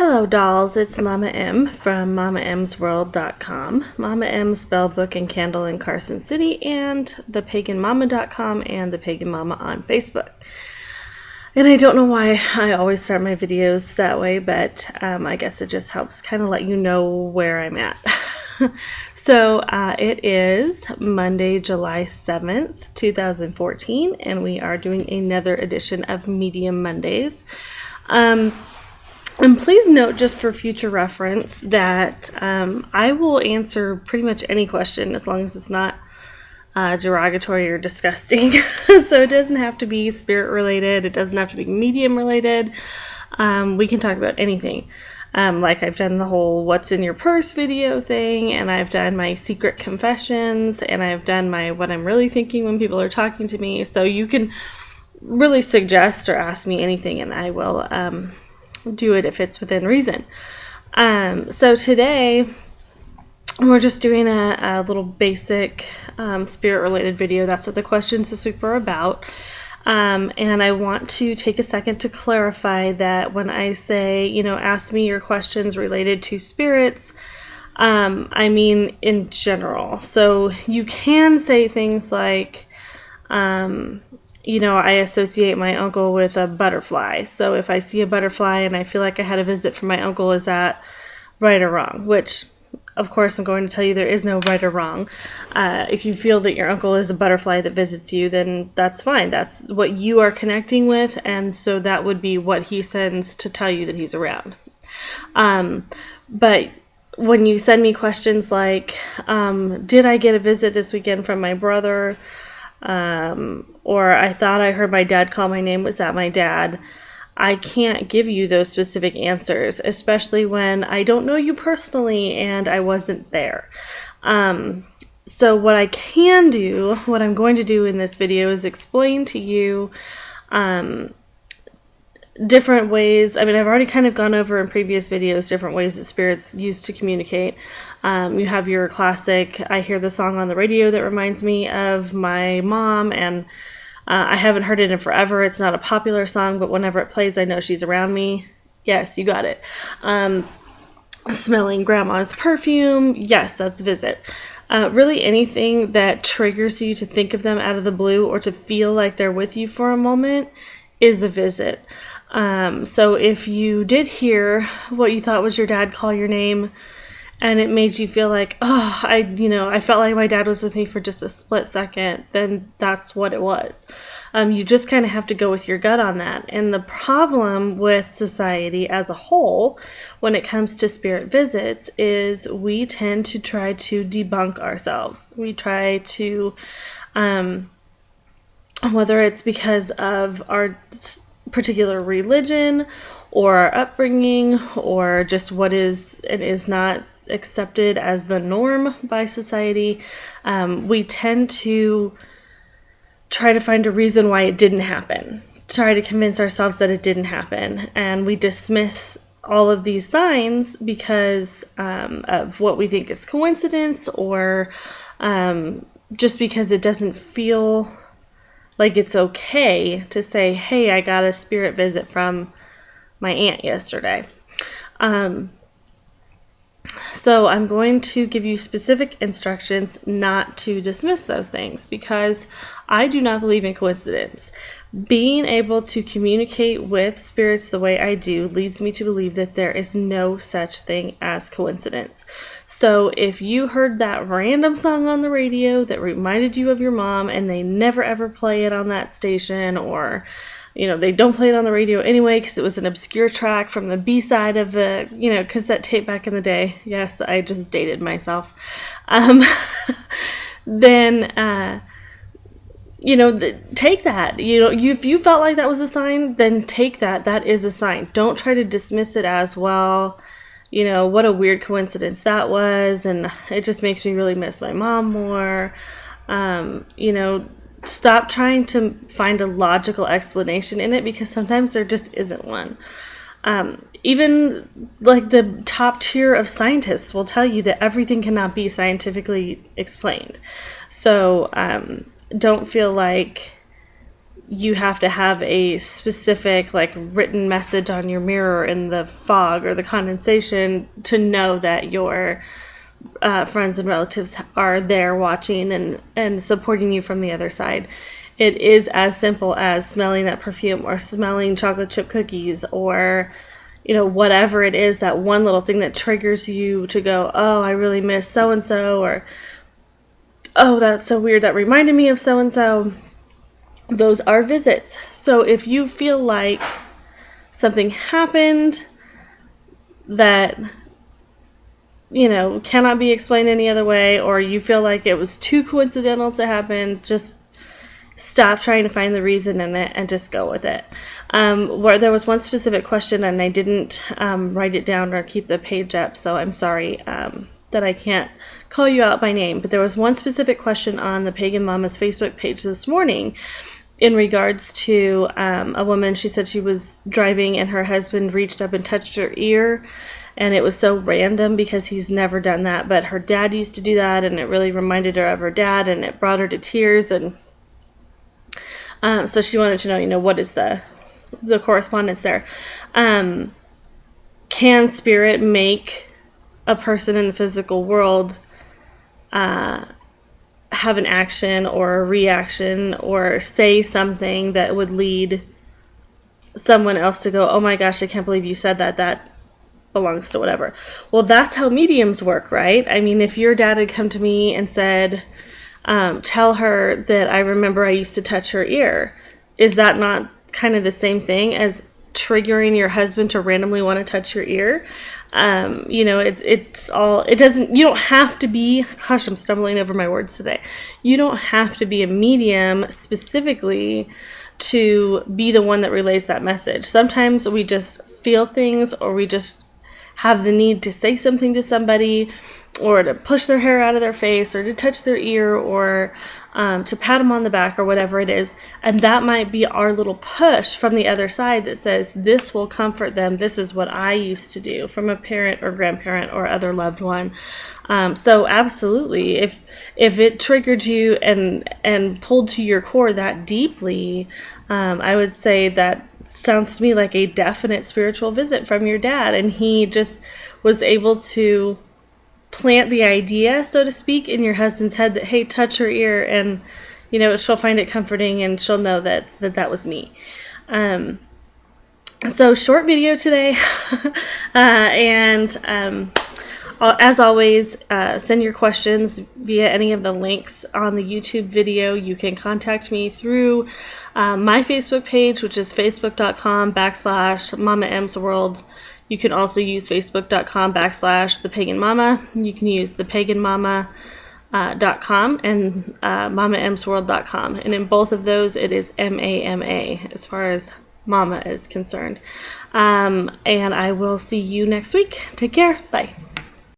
Hello dolls, it's Mama M from MamaMsWorld.com, Mama M Spell Book and Candle in Carson City, and ThePaganMama.com and The Pagan Mama on Facebook. And I don't know why I always start my videos that way, but I guess it just helps kind of let you know where I'm at. So it is Monday, July 7th, 2014, and we are doing another edition of Medium Mondays. And please note, just for future reference, that I will answer pretty much any question as long as it's not derogatory or disgusting. So it doesn't have to be spirit related. It doesn't have to be medium related. We can talk about anything. Like I've done the whole what's in your purse video thing, and I've done my secret confessions, and I've done my what I'm really thinking when people are talking to me. So you can really suggest or ask me anything, and I will do it if it's within reason. So today we're just doing a little basic spirit related video. That's what the questions this week were about. And I want to take a second to clarify that when I say, ask me your questions related to spirits, I mean in general. So you can say things like, I associate my uncle with a butterfly. So if I see a butterfly and I feel like I had a visit from my uncle, is that right or wrong? Which, of course, I'm going to tell you there is no right or wrong. If you feel that your uncle is a butterfly that visits you, then that's fine. That's what you are connecting with, and so that would be what he sends to tell you that he's around. But when you send me questions like, did I get a visit this weekend from my brother? Or I thought I heard my dad call my name. Was that my dad? I can't give you those specific answers, especially when I don't know you personally and I wasn't there. So what I can do, what I'm going to do in this video is explain to you different ways. I mean, I've already kind of gone over in previous videos different ways that spirits use to communicate. You have your classic, I hear the song on the radio that reminds me of my mom, and I haven't heard it in forever. It's not a popular song, but whenever it plays, I know she's around me. Yes, you got it. Smelling grandma's perfume. Yes, that's visit. Really anything that triggers you to think of them out of the blue or to feel like they're with you for a moment is a visit. So if you did hear what you thought was your dad call your name, and it made you feel like, I felt like my dad was with me for just a split second, then that's what it was. You just kind of have to go with your gut on that. And the problem with society as a whole, when it comes to spirit visits, is we tend to try to debunk ourselves. We try to, whether it's because of our particular religion or our upbringing or just what is and is not accepted as the norm by society, we tend to try to find a reason why it didn't happen, try to convince ourselves that it didn't happen, and we dismiss all of these signs because of what we think is coincidence, or just because it doesn't feel like it's okay to say, hey, I got a spirit visit from my aunt yesterday. So I'm going to give you specific instructions not to dismiss those things, because I do not believe in coincidence. Being able to communicate with spirits the way I do leads me to believe that there is no such thing as coincidence. So if you heard that random song on the radio that reminded you of your mom, and they never ever play it on that station, or they don't play it on the radio anyway because it was an obscure track from the B-side of a, cassette tape back in the day. Yes, I just dated myself. Then, take that. If you felt like that was a sign, then take that. That is a sign. Don't try to dismiss it as, well, what a weird coincidence that was, and it just makes me really miss my mom more. Stop trying to find a logical explanation in it, because sometimes there just isn't one. Even like the top tier of scientists will tell you that everything cannot be scientifically explained. So don't feel like you have to have a specific like written message on your mirror in the fog or the condensation to know that your friends and relatives are there watching and supporting you from the other side. It is as simple as smelling that perfume or smelling chocolate chip cookies or, you know, whatever it is, that one little thing that triggers you to go, oh, I really miss so-and-so, or, oh, that's so weird, that reminded me of so-and-so. Those are visits. So if you feel like something happened that, you know, cannot be explained any other way, or you feel like it was too coincidental to happen, just stop trying to find the reason in it and just go with it. Where there was one specific question and I didn't write it down or keep the page up, so I'm sorry that I can't call you out by name, but there was one specific question on the Pagan Mama's Facebook page this morning in regards to a woman. She said she was driving and her husband reached up and touched her ear, and it was so random because he's never done that, but her dad used to do that, and it really reminded her of her dad, and it brought her to tears. And so she wanted to know, you know, what is the correspondence there? Can spirit make a person in the physical world have an action or a reaction or say something that would lead someone else to go, oh my gosh, I can't believe you said that. That belongs to whatever. Well, that's how mediums work, right? I mean, if your dad had come to me and said, tell her that I remember I used to touch her ear, is that not kind of the same thing as triggering your husband to randomly want to touch your ear? You know, it's all, it doesn't, you don't have to be, gosh, I'm stumbling over my words today. You don't have to be a medium specifically to be the one that relays that message. Sometimes we just feel things, or we just have the need to say something to somebody, or to push their hair out of their face, or to touch their ear, or to pat them on the back, or whatever it is. And that might be our little push from the other side that says, this will comfort them. This is what I used to do, from a parent or grandparent or other loved one. So absolutely, if it triggered you and pulled to your core that deeply, I would say that sounds to me like a definite spiritual visit from your dad. And he just was able to plant the idea, so to speak, in your husband's head that, hey, touch her ear, and, you know, she'll find it comforting, and she'll know that was me. So short video today, and as always, send your questions via any of the links on the YouTube video. You can contact me through my Facebook page, which is facebook.com/Mama M's World. You can also use facebook.com/The Pagan Mama. You can use thepaganmama.com and mamamsworld.com. And in both of those, it is MAMA as far as Mama is concerned. And I will see you next week. Take care. Bye.